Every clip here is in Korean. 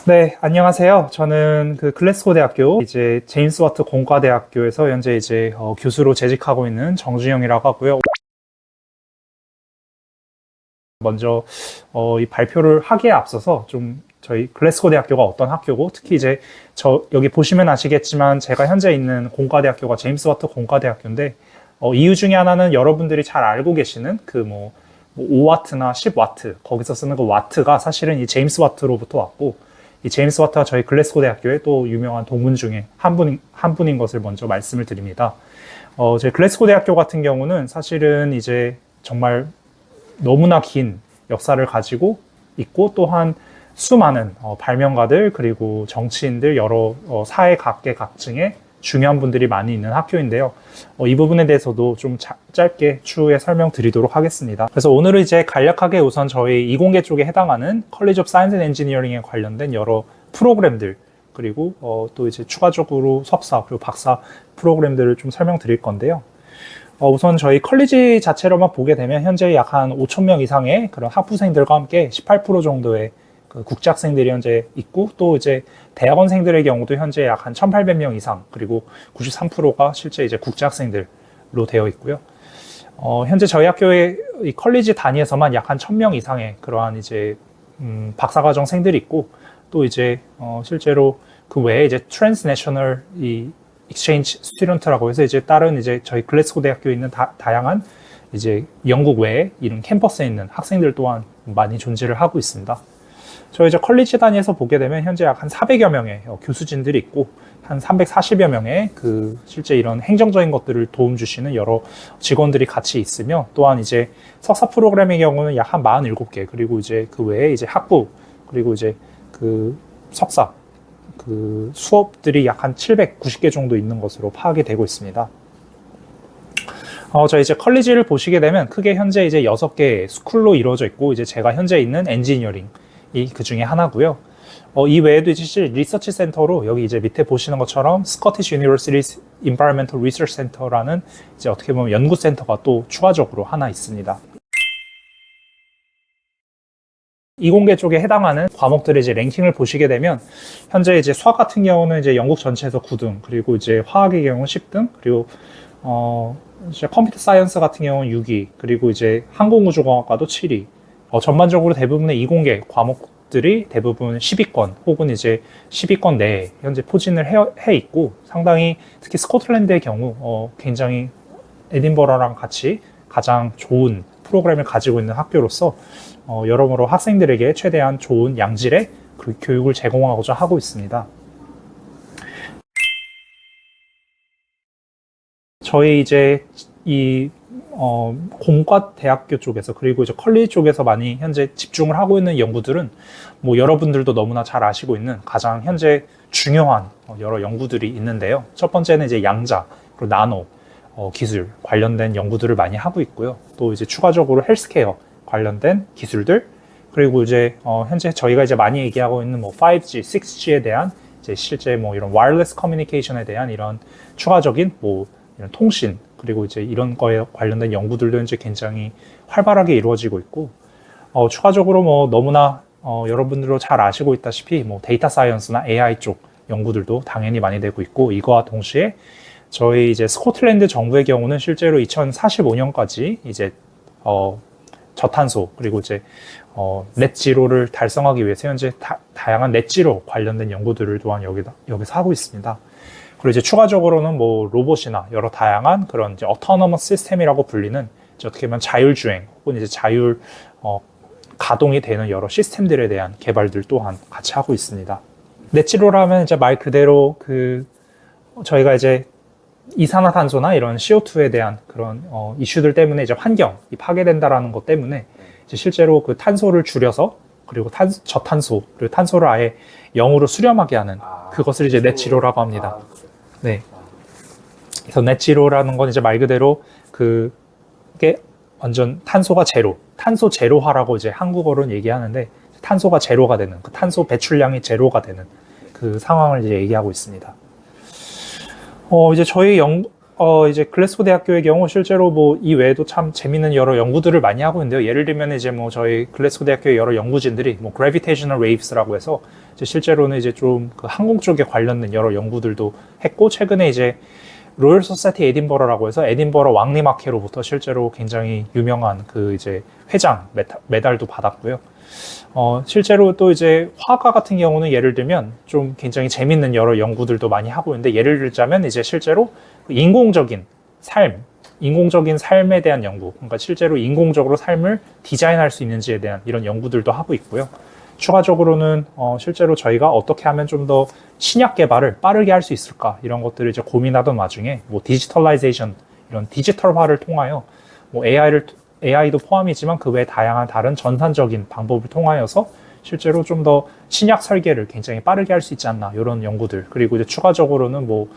네, 안녕하세요. 저는 그 글래스고 대학교 이제 제임스 와트 공과대학교에서 현재 이제 교수로 재직하고 있는 정준영이라고 하고요. 먼저 이 발표를 하기에 앞서서 좀 저희 글래스고 대학교가 어떤 학교고, 특히 이제 여기 보시면 아시겠지만 제가 현재 있는 공과대학교가 제임스 와트 공과대학교인데, 이유 중에 하나는 여러분들이 잘 알고 계시는 그 5와트나 10와트 거기서 쓰는 그 와트가 사실은 이 제임스 와트로부터 왔고, 이 제임스 와트가 저희 글래스고 대학교의 또 유명한 동문 중에 한 분인 것을 먼저 말씀을 드립니다. 저희 글래스고 대학교 같은 경우는 사실은 이제 정말 너무나 긴 역사를 가지고 있고, 또한 수많은 발명가들, 그리고 정치인들, 여러 사회 각계각층의 중요한 분들이 많이 있는 학교인데요. 이 부분에 대해서도 좀 짧게 추후에 설명드리도록 하겠습니다. 그래서 오늘은 이제 간략하게 우선 저희 이공계 쪽에 해당하는 컬리지 오브 사이언스 앤 엔지니어링에 관련된 여러 프로그램들, 그리고 또 이제 추가적으로 석사 그리고 박사 프로그램들을 좀 설명드릴 건데요. 우선 저희 컬리지 자체로만 보게 되면 현재 약 한 5천 명 이상의 그런 학부생들과 함께 18% 정도의 그 국제학생들이 현재 있고, 또 이제 대학원생들의 경우도 현재 약 한 1,800명 이상, 그리고 93%가 실제 이제 국제학생들로 되어 있고요. 현재 저희 학교의 이 컬리지 단위에서만 약 한 1,000명 이상의 그러한 이제 박사과정생들이 있고, 또 이제 실제로 그 외에 이제 트랜스내셔널 이 익스체인지 스튜던트라고 해서 이제 다른 이제 저희 글래스고 대학교에 있는 다양한 이제 영국 외에 이런 캠퍼스에 있는 학생들 또한 많이 존재를 하고 있습니다. 저희 이제 컬리지 단위에서 보게 되면 현재 약 한 400여 명의 교수진들이 있고, 한 340여 명의 그 실제 이런 행정적인 것들을 도움 주시는 여러 직원들이 같이 있으며, 또한 이제 석사 프로그램의 경우는 약 한 47개, 그리고 이제 그 외에 이제 학부, 그리고 이제 그 석사 그 수업들이 약 한 790개 정도 있는 것으로 파악이 되고 있습니다. 저희 이제 컬리지를 보시게 되면 크게 현재 이제 6개의 스쿨로 이루어져 있고, 이제 제가 현재 있는 엔지니어링이 그 중에 하나고요. 이 외에도 이제 실제 리서치 센터로 여기 이제 밑에 보시는 것처럼 스코티시 유니버시티 인바이러먼털 리서치 센터라는 이제 어떻게 보면 연구 센터가 또 추가적으로 하나 있습니다. 이공계 쪽에 해당하는 과목들의 이제 랭킹을 보시게 되면 현재 이제 수학 같은 경우는 이제 영국 전체에서 9등, 그리고 이제 화학의 경우는 10등, 그리고 이제 컴퓨터 사이언스 같은 경우는 6위, 그리고 이제 항공우주공학과도 7위. 전반적으로 대부분의 이공계 과목들이 대부분 10위권 혹은 이제 10위권 내에 현재 포진을 해 있고, 상당히 특히 스코틀랜드의 경우 굉장히 에딘버러랑 같이 가장 좋은 프로그램을 가지고 있는 학교로서 여러모로 학생들에게 최대한 좋은 양질의 그 교육을 제공하고자 하고 있습니다. 저희 이제 이 공과대학교 쪽에서, 그리고 이제 컬리지 쪽에서 많이 현재 집중을 하고 있는 연구들은 뭐 여러분들도 너무나 잘 아시고 있는 가장 현재 중요한 여러 연구들이 있는데요. 첫 번째는 이제 양자 그리고 나노 기술 관련된 연구들을 많이 하고 있고요. 또 이제 추가적으로 헬스케어 관련된 기술들, 그리고 이제 현재 저희가 이제 많이 얘기하고 있는 뭐 5G, 6G에 대한 이제 실제 뭐 이런 와이어리스 커뮤니케이션에 대한 이런 추가적인 뭐 이런 통신, 그리고 이제 이런 거에 관련된 연구들도 현재 굉장히 활발하게 이루어지고 있고, 추가적으로 뭐 너무나 여러분들도 잘 아시고 있다시피 뭐 데이터 사이언스나 AI 쪽 연구들도 당연히 많이 되고 있고, 이거와 동시에 저희 이제 스코틀랜드 정부의 경우는 실제로 2045년까지 이제 저탄소, 그리고 이제 넷지로를 달성하기 위해서 현재 다양한 넷지로 관련된 연구들을 또한 여기서 하고 있습니다. 그리고 이제 추가적으로는 뭐 로봇이나 여러 다양한 그런 이제 어토노머스 시스템이라고 불리는 이제 어떻게 보면 자율주행 혹은 이제 자율 가동이 되는 여러 시스템들에 대한 개발들 또한 같이 하고 있습니다. 넷지로라면 이제 말 그대로 그 저희가 이제 이산화탄소나 이런 CO2에 대한 그런 이슈들 때문에 이제 환경이 파괴된다라는 것 때문에 이제 실제로 그 탄소를 줄여서, 그리고 저탄소, 그리고 탄소를 아예 0으로 수렴하게 하는 그것을 이제 넷지로라고 합니다. 네. 그래서 넷지로라는 건 이제 말 그대로 그게 완전 탄소가 제로, 탄소 제로화라고 이제 한국어로는 얘기하는데, 탄소가 제로가 되는, 그 탄소 배출량이 제로가 되는 그 상황을 이제 얘기하고 있습니다. 이제 저희 이제 글래스고 대학교의 경우 실제로 뭐 이 외에도 참 재밌는 여러 연구들을 많이 하고 있는데요. 예를 들면 이제 뭐 저희 글래스고 대학교의 여러 연구진들이 뭐 gravitational waves라고 해서 이제 실제로는 이제 좀 그 항공 쪽에 관련된 여러 연구들도 했고, 최근에 이제 로열 소사이티 에딘버러라고 해서 에딘버러 왕림학회로부터 실제로 굉장히 유명한 그 이제 회장 메달도 받았고요. 실제로 또 이제 화가 같은 경우는 예를 들면 좀 굉장히 재밌는 여러 연구들도 많이 하고 있는데, 예를 들자면 이제 실제로 인공적인 삶에 대한 연구, 그러니까 실제로 인공적으로 삶을 디자인할 수 있는지에 대한 이런 연구들도 하고 있고요. 추가적으로는 실제로 저희가 어떻게 하면 좀 더 신약 개발을 빠르게 할 수 있을까, 이런 것들을 이제 고민하던 와중에 뭐 디지털라이제이션, 이런 디지털화를 통하여 뭐 AI도 포함이지만 그 외에 다양한 다른 전산적인 방법을 통하여서 실제로 좀 더 신약 설계를 굉장히 빠르게 할 수 있지 않나, 이런 연구들. 그리고 이제 추가적으로는 뭐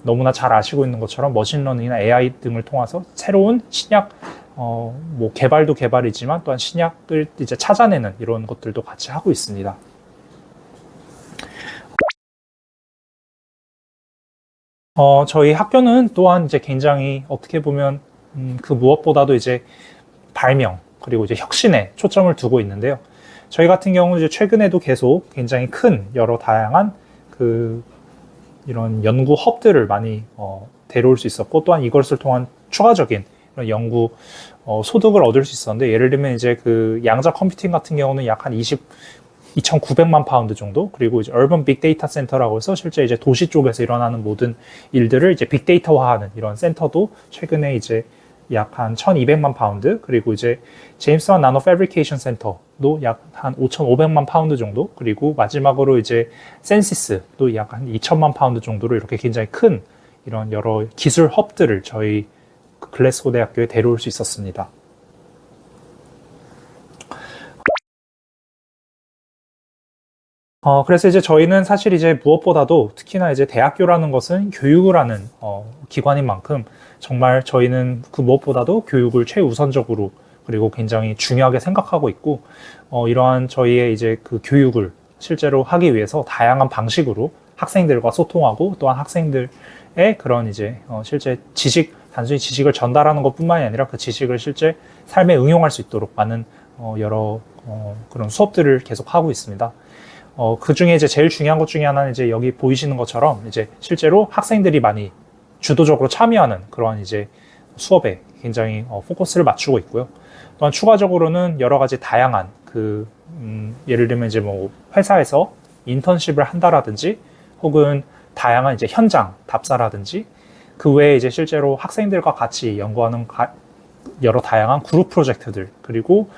너무나 잘 아시고 있는 것처럼 머신러닝이나 AI 등을 통해서 새로운 신약 뭐 개발도 개발이지만 또한 신약을 이제 찾아내는 이런 것들도 같이 하고 있습니다. 저희 학교는 또한 이제 굉장히 어떻게 보면 그 무엇보다도 이제 발명 그리고 이제 혁신에 초점을 두고 있는데요. 저희 같은 경우는 이제 최근에도 계속 굉장히 큰 여러 다양한 그 이런 연구 헙들을 많이 데려올 수 있었고, 또한 이것을 통한 추가적인 이런 연구 소득을 얻을 수 있었는데, 예를 들면 이제 그 양자 컴퓨팅 같은 경우는 약 한 2,900만 파운드 정도, 그리고 이제 얼번 빅데이터 센터라고 해서 실제 이제 도시 쪽에서 일어나는 모든 일들을 이제 빅데이터화하는 이런 센터도 최근에 이제 약 한 1,200만 파운드, 그리고 이제 제임스 완 나노 패브리케이션 센터도 약 한 5,500만 파운드 정도, 그리고 마지막으로 이제 센시스도 약 한 2,000만 파운드 정도로 이렇게 굉장히 큰 이런 여러 기술 헙들을 저희 글래스고 대학교에 데려올 수 있었습니다. 그래서 이제 저희는 사실 이제 무엇보다도 특히나 이제 대학교라는 것은 교육을 하는 기관인 만큼 정말 저희는 그 무엇보다도 교육을 최우선적으로 그리고 굉장히 중요하게 생각하고 있고, 이러한 저희의 이제 그 교육을 실제로 하기 위해서 다양한 방식으로 학생들과 소통하고, 또한 학생들의 그런 이제 실제 단순히 지식을 전달하는 것뿐만이 아니라 그 지식을 실제 삶에 응용할 수 있도록 많은 여러 그런 수업들을 계속 하고 있습니다. 그 중에 이제 제일 중요한 것 중에 하나는 이제 여기 보이시는 것처럼 이제 실제로 학생들이 많이 주도적으로 참여하는 그러한 이제 수업에 굉장히 포커스를 맞추고 있고요. 또한 추가적으로는 여러 가지 다양한 예를 들면 이제 뭐 회사에서 인턴십을 한다라든지, 혹은 다양한 이제 현장 답사라든지, 그 외에 이제 실제로 학생들과 같이 연구하는 여러 다양한 그룹 프로젝트들, 그리고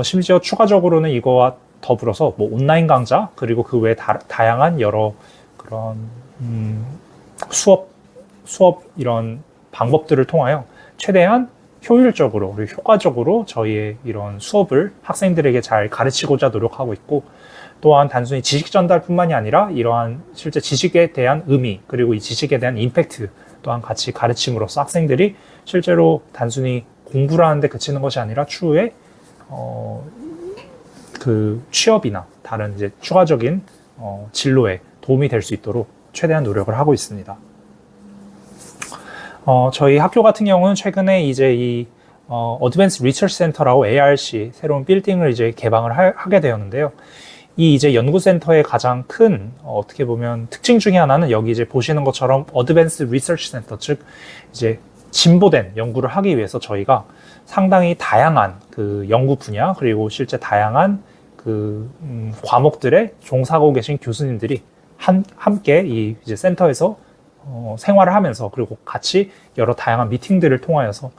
심지어 추가적으로는 이거와 더불어서 뭐 온라인 강좌, 그리고 그 외에 다양한 여러 그런 수업 이런 방법들을 통하여 최대한 효율적으로 그리고 효과적으로 저희의 이런 수업을 학생들에게 잘 가르치고자 노력하고 있고, 또한 단순히 지식 전달뿐만이 아니라 이러한 실제 지식에 대한 의미, 그리고 이 지식에 대한 임팩트 또한 같이 가르침으로써 학생들이 실제로 단순히 공부를 하는데 그치는 것이 아니라 추후에 그 취업이나 다른 이제 추가적인 진로에 도움이 될 수 있도록 최대한 노력을 하고 있습니다. 저희 학교 같은 경우는 최근에 이제 이 어드밴스 리서치 센터라고 ARC 새로운 빌딩을 이제 개방을 하게 되었는데요. 이 이제 연구센터의 가장 큰 어떻게 보면 특징 중에 하나는 여기 이제 보시는 것처럼 어드밴스 리서치 센터, 즉 이제 진보된 연구를 하기 위해서 저희가 상당히 다양한 그 연구 분야, 그리고 실제 다양한 그 과목들에 종사하고 계신 교수님들이 함께 이 이제 센터에서 생활을 하면서, 그리고 같이 여러 다양한 미팅들을 통하여서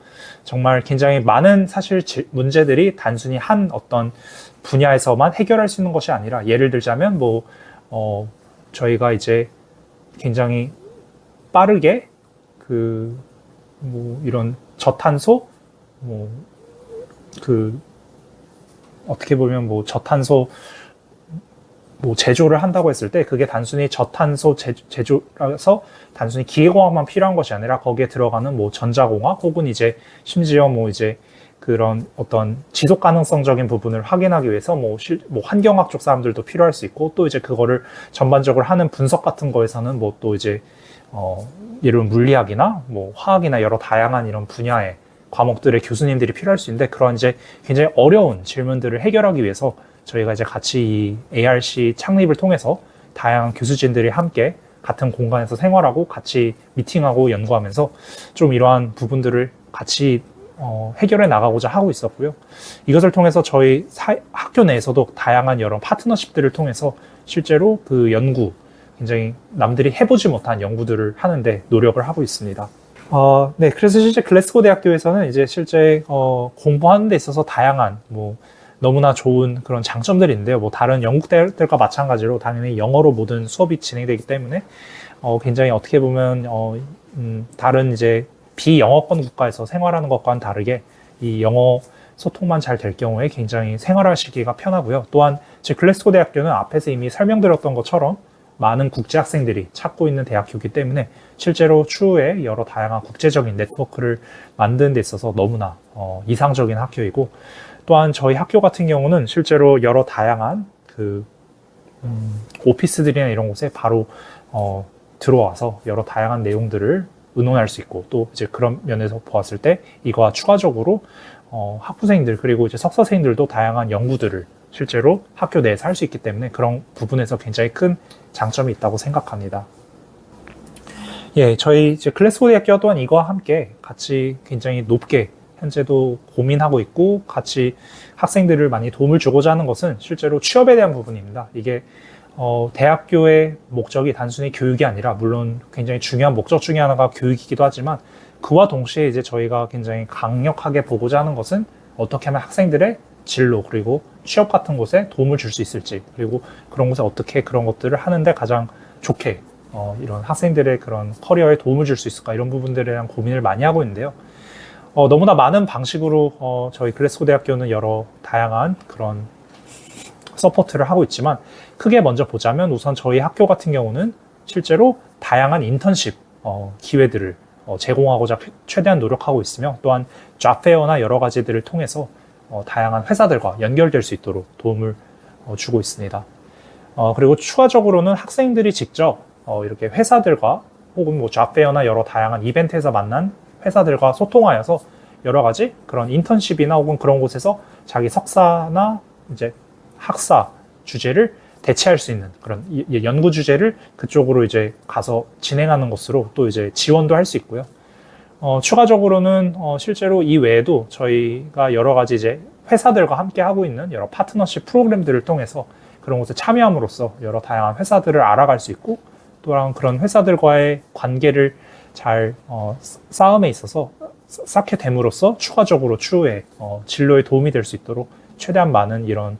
정말 굉장히 많은 사실 문제들이 단순히 한 어떤 분야에서만 해결할 수 있는 것이 아니라, 예를 들자면 뭐 저희가 이제 굉장히 빠르게 뭐 이런 저탄소 어떻게 보면 뭐 저탄소 뭐 제조를 한다고 했을 때, 그게 단순히 저탄소 제조라서 단순히 기계공학만 필요한 것이 아니라 거기에 들어가는 뭐 전자공학, 혹은 이제 심지어 뭐 이제 그런 어떤 지속 가능성적인 부분을 확인하기 위해서 뭐 환경학 쪽 사람들도 필요할 수 있고, 또 이제 그거를 전반적으로 하는 분석 같은 거에서는 뭐 또 이제 예를 들면 물리학이나 뭐 화학이나 여러 다양한 이런 분야의 과목들의 교수님들이 필요할 수 있는데, 그런 이제 굉장히 어려운 질문들을 해결하기 위해서 저희가 이제 같이 이 ARC 창립을 통해서 다양한 교수진들이 함께 같은 공간에서 생활하고 같이 미팅하고 연구하면서 좀 이러한 부분들을 같이 해결해 나가고자 하고 있었고요. 이것을 통해서 저희 학교 내에서도 다양한 여러 파트너십들을 통해서 실제로 그 연구, 굉장히 남들이 해보지 못한 연구들을 하는데 노력을 하고 있습니다. 네, 그래서 실제 글래스고 대학교에서는 이제 실제 공부하는 데 있어서 다양한 너무나 좋은 그런 장점들이 있는데요. 다른 영국 대학들과 마찬가지로 당연히 영어로 모든 수업이 진행되기 때문에 굉장히 어떻게 보면 다른 이제 비영어권 국가에서 생활하는 것과는 다르게 이 영어 소통만 잘 될 경우에 굉장히 생활하시기가 편하고요. 또한 제 글래스고 대학교는 앞에서 이미 설명드렸던 것처럼 많은 국제 학생들이 찾고 있는 대학교이기 때문에 실제로 추후에 여러 다양한 국제적인 네트워크를 만드는 데 있어서 너무나 이상적인 학교이고, 또한 저희 학교 같은 경우는 실제로 여러 다양한 오피스들이나 이런 곳에 바로 들어와서 여러 다양한 내용들을 의논할 수 있고, 또 이제 그런 면에서 보았을 때 이거와 추가적으로 학부생들 그리고 이제 석사생들도 다양한 연구들을 실제로 학교 내에서 할 수 있기 때문에 그런 부분에서 굉장히 큰 장점이 있다고 생각합니다. 예, 저희 이제 글래스고 대학교 또한 이거와 함께 같이 굉장히 높게 현재도 고민하고 있고 같이 학생들을 많이 도움을 주고자 하는 것은 실제로 취업에 대한 부분입니다. 이게 대학교의 목적이 단순히 교육이 아니라, 물론 굉장히 중요한 목적 중에 하나가 교육이기도 하지만 그와 동시에 이제 저희가 굉장히 강력하게 보고자 하는 것은 어떻게 하면 학생들의 진로 그리고 취업 같은 곳에 도움을 줄 수 있을지, 그리고 그런 곳에 어떻게 그런 것들을 하는데 가장 좋게 이런 학생들의 그런 커리어에 도움을 줄 수 있을까, 이런 부분들에 대한 고민을 많이 하고 있는데요. 너무나 많은 방식으로 저희 글래스고 대학교는 여러 다양한 그런 서포트를 하고 있지만, 크게 먼저 보자면 우선 저희 학교 같은 경우는 실제로 다양한 인턴십 기회들을 제공하고자 최대한 노력하고 있으며, 또한 잡페어나 여러 가지들을 통해서 다양한 회사들과 연결될 수 있도록 도움을 주고 있습니다. 그리고 추가적으로는 학생들이 직접 이렇게 회사들과 혹은 잡페어나 여러 다양한 이벤트에서 만난 회사들과 소통하여서 여러 가지 그런 인턴십이나 혹은 그런 곳에서 자기 석사나 이제 학사 주제를 대체할 수 있는 그런 연구 주제를 그쪽으로 이제 가서 진행하는 것으로 또 이제 지원도 할 수 있고요. 추가적으로는 실제로 이 외에도 저희가 여러 가지 이제 회사들과 함께 하고 있는 여러 파트너십 프로그램들을 통해서 그런 곳에 참여함으로써 여러 다양한 회사들을 알아갈 수 있고, 또한 그런 회사들과의 관계를 잘 쌓음에 있어서 쌓게 됨으로써 추가적으로 추후에 진로에 도움이 될 수 있도록 최대한 많은 이런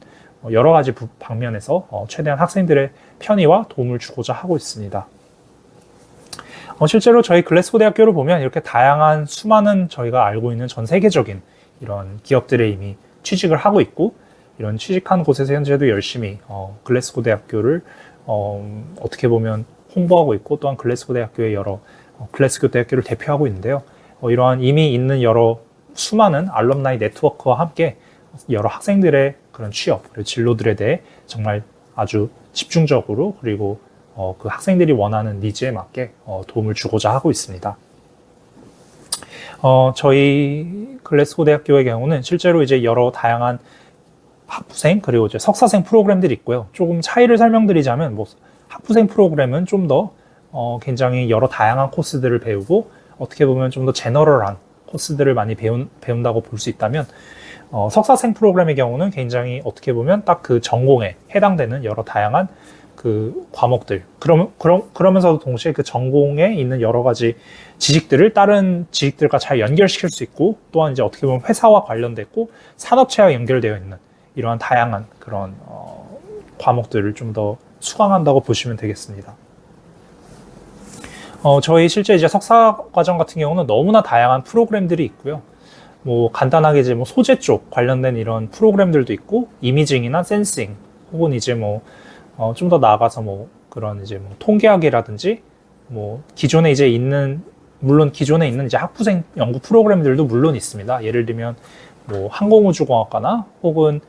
여러 가지 방면에서 최대한 학생들의 편의와 도움을 주고자 하고 있습니다. 실제로 저희 글래스고 대학교를 보면 이렇게 다양한 수많은 저희가 알고 있는 전 세계적인 이런 기업들에 이미 취직을 하고 있고, 이런 취직한 곳에서 현재도 열심히 글래스고 대학교를 어떻게 보면 홍보하고 있고, 또한 글래스고 대학교의 여러 글래스고 대학교를 대표하고 있는데요. 이러한 이미 있는 여러 수많은 알럼나이 네트워크와 함께 여러 학생들의 그런 취업 그리고 진로들에 대해 정말 아주 집중적으로 그리고 그 학생들이 원하는 니즈에 맞게 도움을 주고자 하고 있습니다. 저희 글래스고 대학교의 경우는 실제로 이제 여러 다양한 학부생 그리고 이제 석사생 프로그램들이 있고요. 조금 차이를 설명드리자면 학부생 프로그램은 좀 더 굉장히 여러 다양한 코스들을 배우고 어떻게 보면 좀 더 제너럴한 코스들을 많이 배운다고 볼 수 있다면, 석사생 프로그램의 경우는 굉장히 어떻게 보면 딱 그 전공에 해당되는 여러 다양한 그 과목들, 그러면서도 동시에 그 전공에 있는 여러 가지 지식들을 다른 지식들과 잘 연결시킬 수 있고, 또한 이제 어떻게 보면 회사와 관련됐고 산업체와 연결되어 있는 이러한 다양한 그런 과목들을 좀 더 수강한다고 보시면 되겠습니다. 저희 실제 이제 석사 과정 같은 경우는 너무나 다양한 프로그램들이 있고요. 간단하게 이제 소재 쪽 관련된 이런 프로그램들도 있고, 이미징이나 센싱, 혹은 이제 좀 더 나아가서 그런 이제 통계학이라든지 기존에 이제 있는, 물론 기존에 있는 이제 학부생 연구 프로그램들도 물론 있습니다. 예를 들면 항공우주공학과나 혹은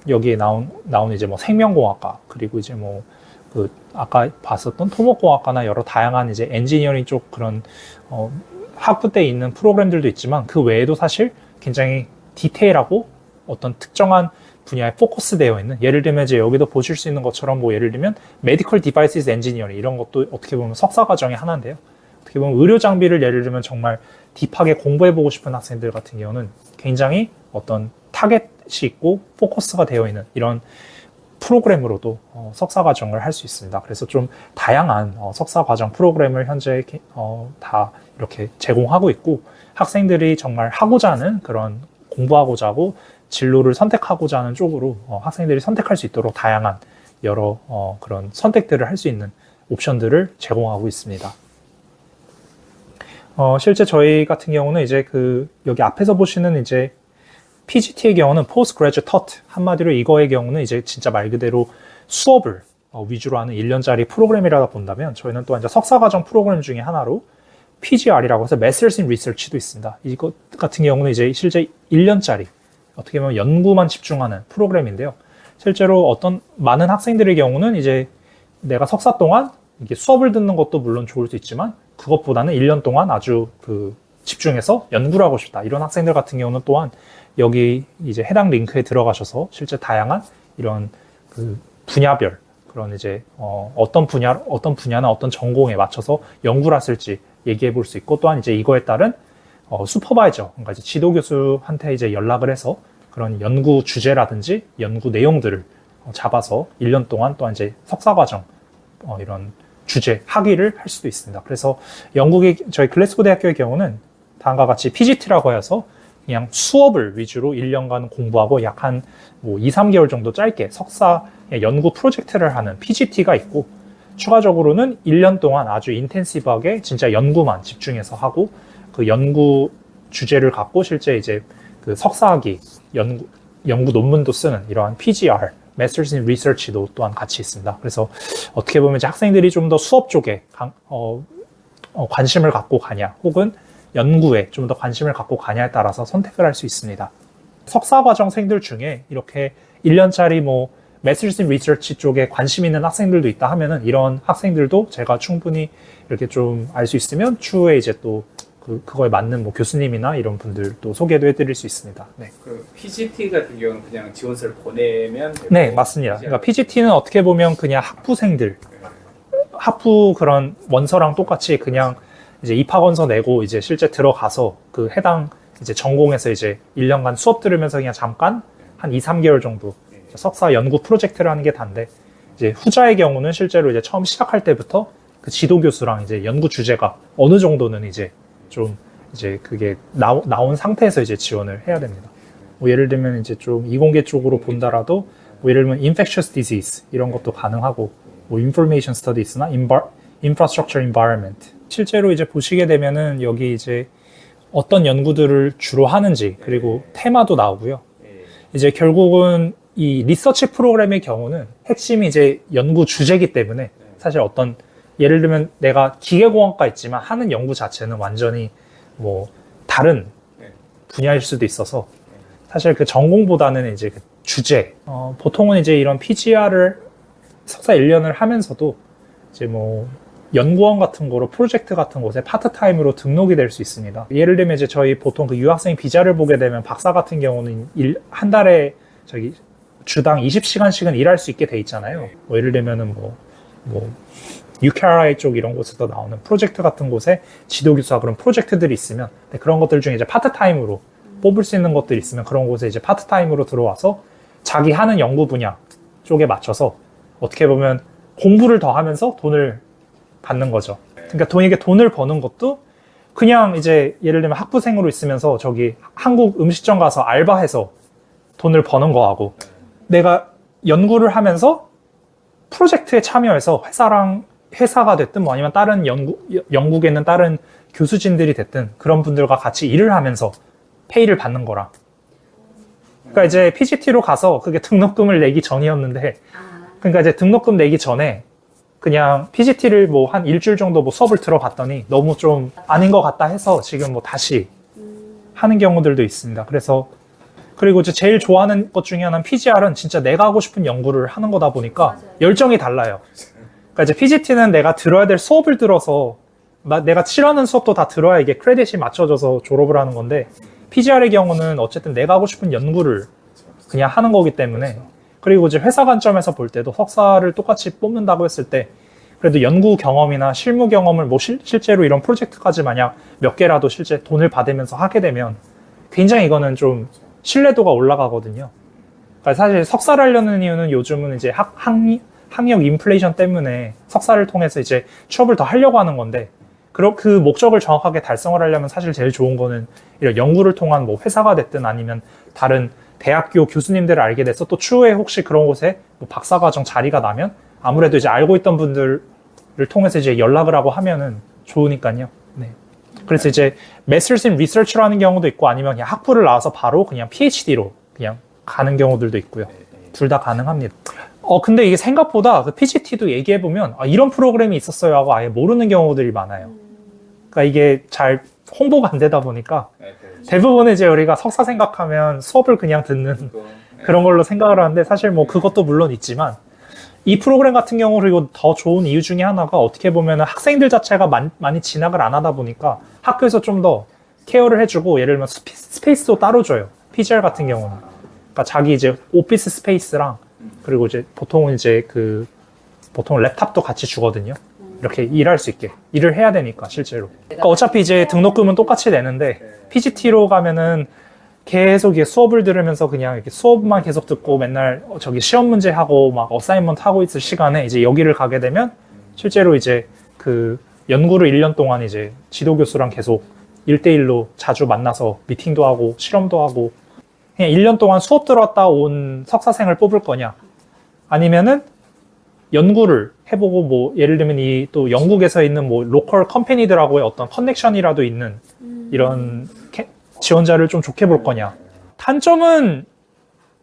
여기에 나온 이제 생명공학과, 그리고 이제 아까 봤었던 토목공학과나 여러 다양한 이제 엔지니어링 쪽 그런 학부 때 있는 프로그램들도 있지만, 그 외에도 사실 굉장히 디테일하고 어떤 특정한 분야에 포커스되어 있는, 예를 들면 이제 여기도 보실 수 있는 것처럼 뭐 예를 들면 메디컬 디바이스 엔지니어링 이런 것도 어떻게 보면 석사 과정의 하나인데요. 어떻게 보면 의료 장비를 예를 들면 정말 딥하게 공부해보고 싶은 학생들 같은 경우는 굉장히 어떤 타겟이 있고 포커스가 되어 있는 이런 프로그램으로도 석사 과정을 할 수 있습니다. 그래서 좀 다양한 석사 과정 프로그램을 현재 다 이렇게 제공하고 있고, 학생들이 정말 하고자 하는 그런 공부하고자 하고 진로를 선택하고자 하는 쪽으로 학생들이 선택할 수 있도록 다양한 여러 그런 선택들을 할 수 있는 옵션들을 제공하고 있습니다. 실제 저희 같은 경우는 이제 여기 앞에서 보시는 이제 PGT의 경우는 Postgraduate Taught, 한마디로 이거의 경우는 이제 진짜 말 그대로 수업을 위주로 하는 1년짜리 프로그램이라고 본다면, 저희는 또 이제 석사과정 프로그램 중에 하나로 PGR이라고 해서 Masters in Research도 있습니다. 이것 같은 경우는 이제 실제 1년짜리 어떻게 보면 연구만 집중하는 프로그램인데요. 실제로 어떤 많은 학생들의 경우는 이제 내가 석사 동안 이게 수업을 듣는 것도 물론 좋을 수 있지만 그것보다는 1년 동안 아주 집중해서 연구를 하고 싶다, 이런 학생들 같은 경우는 또한 여기 이제 해당 링크에 들어가셔서 실제 다양한 이런 분야별 그런 이제 어떤 분야나 어떤 전공에 맞춰서 연구를 하실지 얘기해 볼 수 있고, 또한 이제 이거에 따른 슈퍼바이저, 그러니까 이제 지도 교수한테 이제 연락을 해서 그런 연구 주제라든지 연구 내용들을 잡아서 1년 동안 또한 이제 석사 과정 이런 주제 학위를 할 수도 있습니다. 그래서 영국의 저희 글래스고 대학교의 경우는 다음과 같이 PGT라고 해서 그냥 수업을 위주로 1년간 공부하고 약 한 2, 3개월 정도 짧게 석사 연구 프로젝트를 하는 PGT가 있고, 추가적으로는 1년 동안 아주 인텐시브하게 진짜 연구만 집중해서 하고, 그 연구 주제를 갖고 실제 이제 그 석사학위 연구 논문도 쓰는 이러한 PGR, Masters in Research도 또한 같이 있습니다. 그래서 어떻게 보면 이제 학생들이 좀 더 수업 쪽에 관심을 갖고 가냐, 혹은 연구에 좀 더 관심을 갖고 가냐에 따라서 선택을 할 수 있습니다. 석사 과정생들 중에 이렇게 1년짜리 Masters in Research 쪽에 관심 있는 학생들도 있다 하면은, 이런 학생들도 제가 충분히 이렇게 좀 알 수 있으면 추후에 이제 또 그거에 맞는 교수님이나 이런 분들도 소개도 해드릴 수 있습니다. 네. 그 PGT 같은 경우는 그냥 지원서를 보내면 되고, 네, 맞습니다. 그러니까 PGT는 어떻게 보면 그냥 학부생들, 학부 그런 원서랑 똑같이 그냥 이제 입학원서 내고 이제 실제 들어가서 그 해당 이제 전공에서 이제 1년간 수업 들으면서 그냥 잠깐 한 2, 3개월 정도 석사 연구 프로젝트를 하는 게 단데, 이제 후자의 경우는 실제로 이제 처음 시작할 때부터 그 지도 교수랑 이제 연구 주제가 어느 정도는 이제 좀 이제 그게 나온 상태에서 이제 지원을 해야 됩니다. 예를 들면 이제 좀 이공계 쪽으로 본다라도 예를 들면 infectious disease 이런 것도 가능하고, information studies나 infrastructure environment, 실제로 이제 보시게 되면은 여기 이제 어떤 연구들을 주로 하는지, 그리고 테마도 나오고요. 이제 결국은 이 리서치 프로그램의 경우는 핵심이 이제 연구 주제이기 때문에, 사실 어떤 예를 들면 내가 기계공학과 있지만 하는 연구 자체는 완전히 다른 분야일 수도 있어서, 사실 그 전공보다는 이제 그 주제, 보통은 이제 이런 PGR을 석사 1년을 하면서도 이제 연구원 같은 거로 프로젝트 같은 곳에 파트타임으로 등록이 될 수 있습니다. 예를 들면 이제 저희 보통 그 유학생 비자를 보게 되면 박사 같은 경우는 한 달에 주당 20시간씩은 일할 수 있게 돼 있잖아요. 예를 들면은 UKRI 쪽 이런 곳에서 나오는 프로젝트 같은 곳에 지도교수와 그런 프로젝트들이 있으면, 그런 것들 중에 이제 파트타임으로 뽑을 수 있는 것들이 있으면 그런 곳에 이제 파트타임으로 들어와서 자기 하는 연구 분야 쪽에 맞춰서 어떻게 보면 공부를 더 하면서 돈을 받는 거죠. 그러니까 이게 돈을 버는 것도 그냥 이제 예를 들면 학부생으로 있으면서 저기 한국 음식점 가서 알바해서 돈을 버는 거하고, 내가 연구를 하면서 프로젝트에 참여해서 회사가 됐든 아니면 다른 영국에 있는 다른 교수진들이 됐든 그런 분들과 같이 일을 하면서 페이를 받는 거랑, 그러니까 이제 PGT로 가서 그게 등록금을 내기 전이었는데, 그러니까 이제 등록금 내기 전에 그냥 PGT를 한 일주일 정도 수업을 들어봤더니 너무 좀 아닌 것 같다 해서 지금 다시 하는 경우들도 있습니다. 그리고 이제 제일 좋아하는 것 중에 하나는 PGR은 진짜 내가 하고 싶은 연구를 하는 거다 보니까 맞아요. 열정이 달라요. 그러니까 이제 PGT는 내가 들어야 될 수업을 들어서 내가 싫어하는 수업도 다 들어야 이게 크레딧이 맞춰져서 졸업을 하는 건데, PGR의 경우는 어쨌든 내가 하고 싶은 연구를 그냥 하는 거기 때문에. 그리고 이제 회사 관점에서 볼 때도 석사를 똑같이 뽑는다고 했을 때 그래도 연구 경험이나 실무 경험을 뭐 실제로 이런 프로젝트까지 만약 몇 개라도 실제 돈을 받으면서 하게 되면 굉장히 이거는 좀 신뢰도가 올라가거든요. 그러니까 사실 석사를 하려는 이유는 요즘은 이제 학력 인플레이션 때문에 석사를 통해서 이제 취업을 더 하려고 하는 건데 그 목적을 정확하게 달성을 하려면 사실 제일 좋은 거는 이런 연구를 통한 뭐 회사가 됐든 아니면 다른 대학교 교수님들을 알게 돼서 또 추후에 혹시 그런 곳에 뭐 박사과정 자리가 나면 아무래도 이제 알고 있던 분들을 통해서 이제 연락을 하고 하면은 좋으니까요. 네. 그래서 이제 Masters in Research라는 경우도 있고 아니면 그냥 학부를 나와서 바로 그냥 PhD로 그냥 가는 경우들도 있고요. 둘 다 가능합니다. 근데 이게 생각보다 그 PGT도 얘기해보면 이런 프로그램이 있었어요 하고 아예 모르는 경우들이 많아요. 그러니까 이게 잘 홍보가 안 되다 보니까 대부분은 이제 우리가 석사 생각하면 수업을 그냥 듣는 그런 걸로 생각을 하는데 사실 뭐 그것도 물론 있지만 이 프로그램 같은 경우 그리고 더 좋은 이유 중에 하나가 어떻게 보면 학생들 자체가 많이 진학을 안 하다 보니까 학교에서 좀 더 케어를 해주고 예를 들면 스페이스도 따로 줘요. PGR 같은 경우는. 그러니까 자기 이제 오피스 스페이스랑 그리고 이제 보통은 이제 보통 랩탑도 같이 주거든요. 이렇게 일할 수 있게. 일을 해야 되니까 실제로. 그러니까 어차피 이제 등록금은 똑같이 내는데 PGT로 가면은 계속 이게 수업을 들으면서 그냥 이렇게 수업만 계속 듣고 맨날 저기 시험 문제 하고 막 어사이먼트 하고 있을 시간에 이제 여기를 가게 되면 실제로 이제 그 연구를 1년 동안 이제 지도 교수랑 계속 1대1로 자주 만나서 미팅도 하고 실험도 하고 그냥 1년 동안 수업 들었다 온 석사생을 뽑을 거냐 아니면은 연구를 해보고 뭐 예를 들면 이 또 영국에서 있는 뭐 로컬 컴퍼니들하고의 어떤 커넥션이라도 있는 이런 지원자를 좀 좋게 볼 거냐. 단점은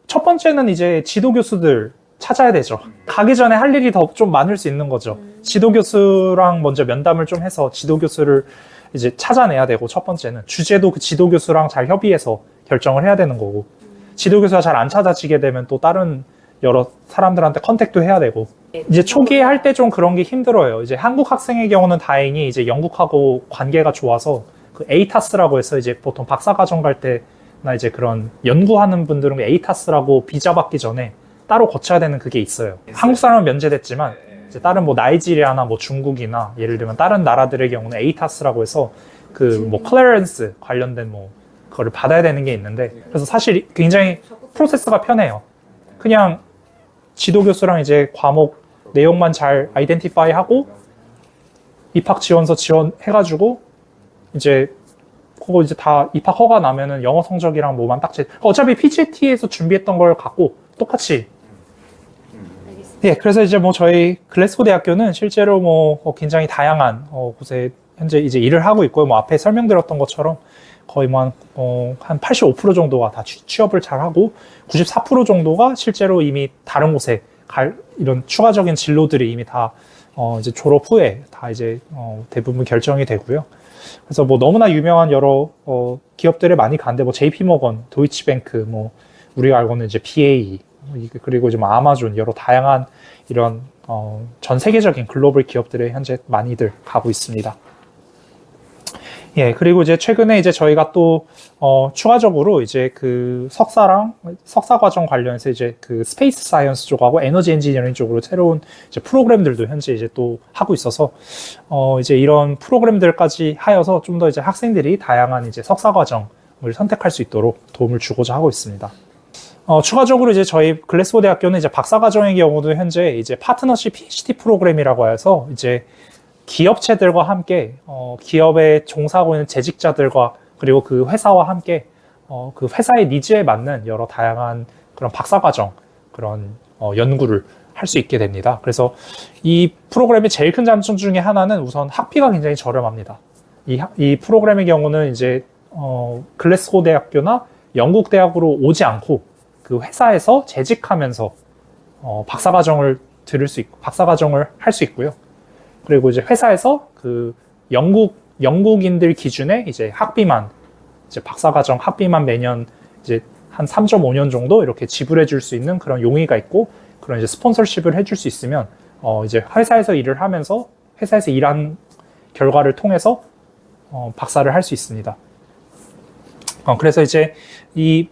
첫 번째는 이제 지도 교수들 찾아야 되죠. 가기 전에 할 일이 더 좀 많을 수 있는 거죠. 지도 교수랑 먼저 면담을 좀 해서 지도 교수를 이제 찾아내야 되고 첫 번째는 주제도 그 지도 교수랑 잘 협의해서 결정을 해야 되는 거고 지도 교수가 잘 안 찾아지게 되면 또 다른 여러 사람들한테 컨택도 해야 되고 이제 초기에 할 때 좀 그런 게 힘들어요. 이제 한국 학생의 경우는 다행히 이제 영국하고 관계가 좋아서 그 ATAS라고 해서 이제 보통 박사과정 갈 때나 이제 그런 연구하는 분들은 ATAS라고 비자 받기 전에 따로 거쳐야 되는 그게 있어요. 한국 사람은 면제됐지만 이제 다른 뭐 나이지리아나 뭐 중국이나 예를 들면 다른 나라들의 경우는 ATAS라고 해서 그 뭐 클레런스 관련된 뭐 그거를 받아야 되는 게 있는데 그래서 사실 굉장히 프로세스가 편해요. 그냥 지도 교수랑 이제 과목 내용만 잘 아이덴티파이 하고 입학 지원서 지원해가지고 이제 그거 이제 다 입학 허가 나면은 영어 성적이랑 뭐만 딱 어차피 PGT에서 준비했던 걸 갖고 똑같이 예 그래서 이제 뭐 저희 글래스고 대학교는 실제로 뭐 굉장히 다양한 곳에 현재 이제 일을 하고 있고요. 뭐 앞에 설명드렸던 것처럼 거의 뭐 한 85% 정도가 다 취업을 잘 하고 94% 정도가 실제로 이미 다른 곳에 이런 추가적인 진로들이 이미 다 이제 졸업 후에 다 이제 대부분 결정이 되고요. 그래서 뭐 너무나 유명한 여러 기업들에 많이 가는데 뭐 JP모건, 도이치뱅크, 뭐 우리가 알고는 이제 BA 그리고 이제 뭐 아마존 여러 다양한 이런 전 세계적인 글로벌 기업들에 현재 많이들 가고 있습니다. 예, 그리고 이제 최근에 이제 저희가 또, 추가적으로 이제 그 석사 과정 관련해서 이제 그 스페이스 사이언스 쪽하고 에너지 엔지니어링 쪽으로 새로운 이제 프로그램들도 현재 이제 또 하고 있어서, 이제 이런 프로그램들까지 하여서 좀 더 이제 학생들이 다양한 이제 석사 과정을 선택할 수 있도록 도움을 주고자 하고 있습니다. 추가적으로 이제 저희 글래스고 대학교는 이제 박사 과정의 경우도 현재 이제 파트너십 PhD 프로그램이라고 해서 이제 기업체들과 함께 기업에 종사하고 있는 재직자들과 그리고 그 회사와 함께 그 회사의 니즈에 맞는 여러 다양한 그런 박사과정 그런 연구를 할 수 있게 됩니다. 그래서 이 프로그램의 제일 큰 장점 중에 하나는 우선 학비가 굉장히 저렴합니다. 이 프로그램의 경우는 이제 글래스고 대학교나 영국 대학으로 오지 않고 그 회사에서 재직하면서 박사과정을 들을 수 있고 박사과정을 할 수 있고요. 그리고 이제 회사에서 그 영국인들 기준의 이제 학비만, 이제 박사과정 학비만 매년 이제 한 3.5년 정도 이렇게 지불해 줄 수 있는 그런 용의가 있고, 그런 이제 스폰서십을 해줄 수 있으면, 이제 회사에서 일을 하면서 회사에서 일한 결과를 통해서, 박사를 할 수 있습니다. 그래서 이제 이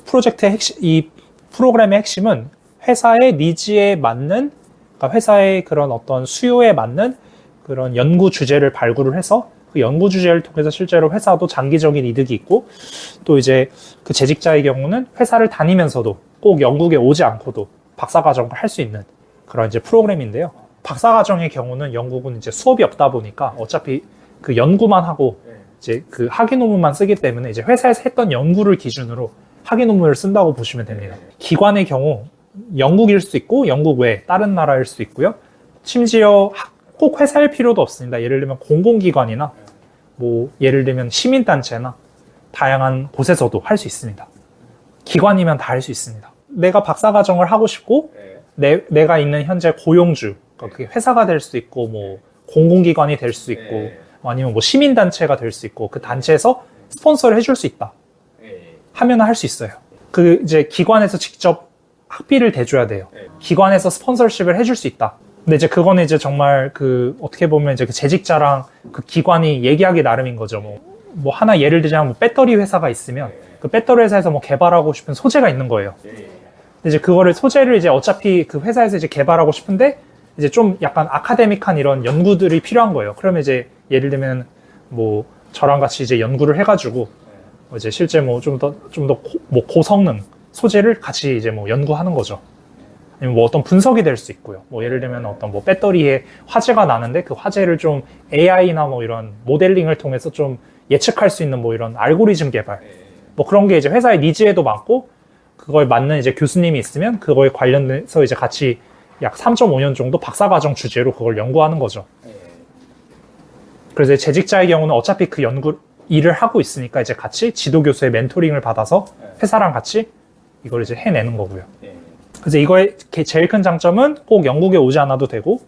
프로젝트의 핵심, 이 프로그램의 핵심은 회사의 니즈에 맞는, 그러니까 회사의 그런 어떤 수요에 맞는 그런 연구 주제를 발굴을 해서 그 연구 주제를 통해서 실제로 회사도 장기적인 이득이 있고, 또 이제 그 재직자의 경우는 회사를 다니면서도 꼭 영국에 오지 않고도 박사과정을 할 수 있는 그런 이제 프로그램인데요. 박사과정의 경우는 영국은 이제 수업이 없다 보니까 어차피 그 연구만 하고 이제 그 학위 논문만 쓰기 때문에 이제 회사에서 했던 연구를 기준으로 학위 논문을 쓴다고 보시면 됩니다. 기관의 경우 영국일 수 있고 영국 외 다른 나라일 수 있고요. 심지어 꼭 회사일 필요도 없습니다. 예를 들면 공공기관이나 뭐 예를 들면 시민단체나 다양한 곳에서도 할 수 있습니다. 기관이면 다 할 수 있습니다. 내가 박사과정을 하고 싶고 내가 있는 현재 고용주, 그러니까 그게 회사가 될 수 있고 뭐 공공기관이 될 수 있고 아니면 뭐 시민단체가 될 수 있고 그 단체에서 스폰서를 해줄 수 있다 하면 할 수 있어요. 그 이제 기관에서 직접 학비를 대줘야 돼요. 기관에서 스폰서십을 해줄 수 있다. 근데 이제 그거는 이제 정말 그 어떻게 보면 이제 그 재직자랑 그 기관이 얘기하기 나름인 거죠. 뭐 하나 예를 들자면 뭐 배터리 회사가 있으면 그 배터리 회사에서 뭐 개발하고 싶은 소재가 있는 거예요. 근데 이제 그거를 소재를 이제 어차피 그 회사에서 이제 개발하고 싶은데 이제 좀 약간 아카데믹한 이런 연구들이 필요한 거예요. 그러면 이제 예를 들면 뭐 저랑 같이 이제 연구를 해가지고 이제 실제 뭐 좀 더 뭐 고성능 소재를 같이 이제 뭐 연구하는 거죠. 아니면 뭐 어떤 분석이 될 수 있고요. 뭐 예를 들면 어떤 뭐 배터리에 화재가 나는데 그 화재를 좀 AI나 뭐 이런 모델링을 통해서 좀 예측할 수 있는 뭐 이런 알고리즘 개발. 뭐 그런 게 이제 회사의 니즈에도 많고 그거에 맞는 이제 교수님이 있으면 그거에 관련해서 이제 같이 약 3.5년 정도 박사과정 주제로 그걸 연구하는 거죠. 그래서 재직자의 경우는 어차피 그 일을 하고 있으니까 이제 같이 지도교수의 멘토링을 받아서 회사랑 같이 이걸 이제 해내는 거고요. 그래서 이거의 제일 큰 장점은 꼭 영국에 오지 않아도 되고,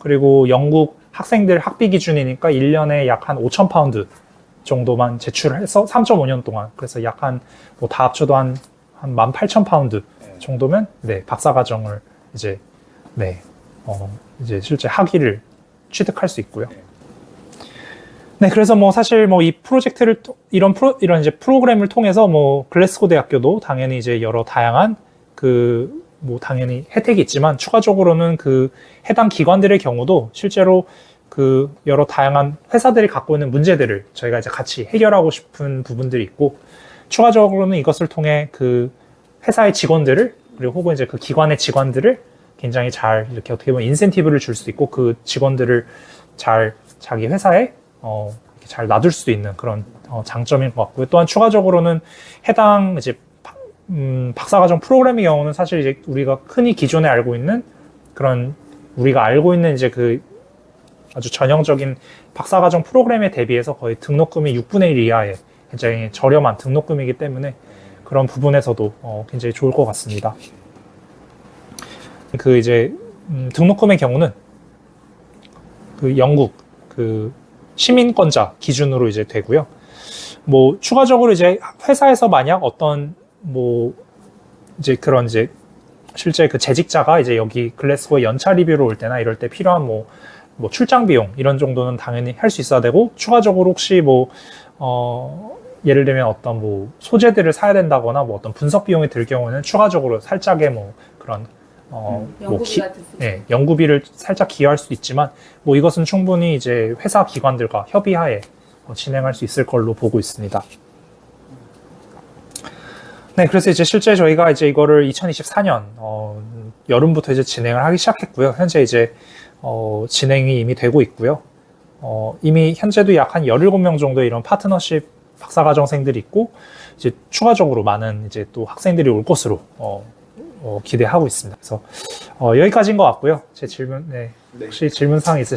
그리고 영국 학생들 학비 기준이니까 1년에 약 한 5,000파운드 정도만 제출을 해서 3.5년 동안, 그래서 약 한 뭐 다 합쳐도 한 18,000파운드 정도면 네, 박사과정을 이제 이제 실제 학위를 취득할 수 있고요. 네, 그래서 뭐 사실 뭐 이 프로젝트를 이런 이제 프로그램을 통해서 뭐 글래스고 대학교도 당연히 이제 여러 다양한 뭐 당연히 혜택이 있지만 추가적으로는 그 해당 기관들의 경우도 실제로 그 여러 다양한 회사들이 갖고 있는 문제들을 저희가 이제 같이 해결하고 싶은 부분들이 있고, 추가적으로는 이것을 통해 그 회사의 직원들을 그리고 혹은 이제 그 기관의 직원들을 굉장히 잘 이렇게 어떻게 보면 인센티브를 줄 수 있고 그 직원들을 잘 자기 회사에 이렇게 잘 놔둘 수도 있는 그런 장점인 것 같고요. 또한 추가적으로는 해당 이제 박사과정 프로그램의 경우는 사실 이제 우리가 흔히 기존에 알고 있는 그런 우리가 알고 있는 이제 그 아주 전형적인 박사과정 프로그램에 대비해서 거의 등록금이 6분의 1 이하의 굉장히 저렴한 등록금이기 때문에 그런 부분에서도 굉장히 좋을 것 같습니다. 그 이제 등록금의 경우는 그 영국 그 시민권자 기준으로 이제 되고요. 뭐 추가적으로 이제 회사에서 만약 어떤 뭐 이제 그런 이제 실제 그 재직자가 이제 여기 글래스고에 연차 리뷰로 올 때나 이럴 때 필요한 뭐 출장 비용 이런 정도는 당연히 할 수 있어야 되고, 추가적으로 혹시 뭐 예를 들면 어떤 뭐 소재들을 사야 된다거나 뭐 어떤 분석 비용이 들 경우는 추가적으로 살짝의 뭐 그런 연구비를 살짝 기여할 수도 있지만 뭐 이것은 충분히 이제 회사 기관들과 협의하에 진행할 수 있을 걸로 보고 있습니다. 네, 그래서 이제 실제 저희가 이제 이거를 2024년 여름부터 이제 진행을 하기 시작했고요. 현재 이제 진행이 이미 되고 있고요. 이미 현재도 약 한 17명 정도 이런 파트너십 박사과정생들이 있고, 이제 추가적으로 많은 이제 또 학생들이 올 것으로 기대하고 있습니다. 그래서 여기까지인 것 같고요. 제 질문, 혹시 질문 사항 있으시면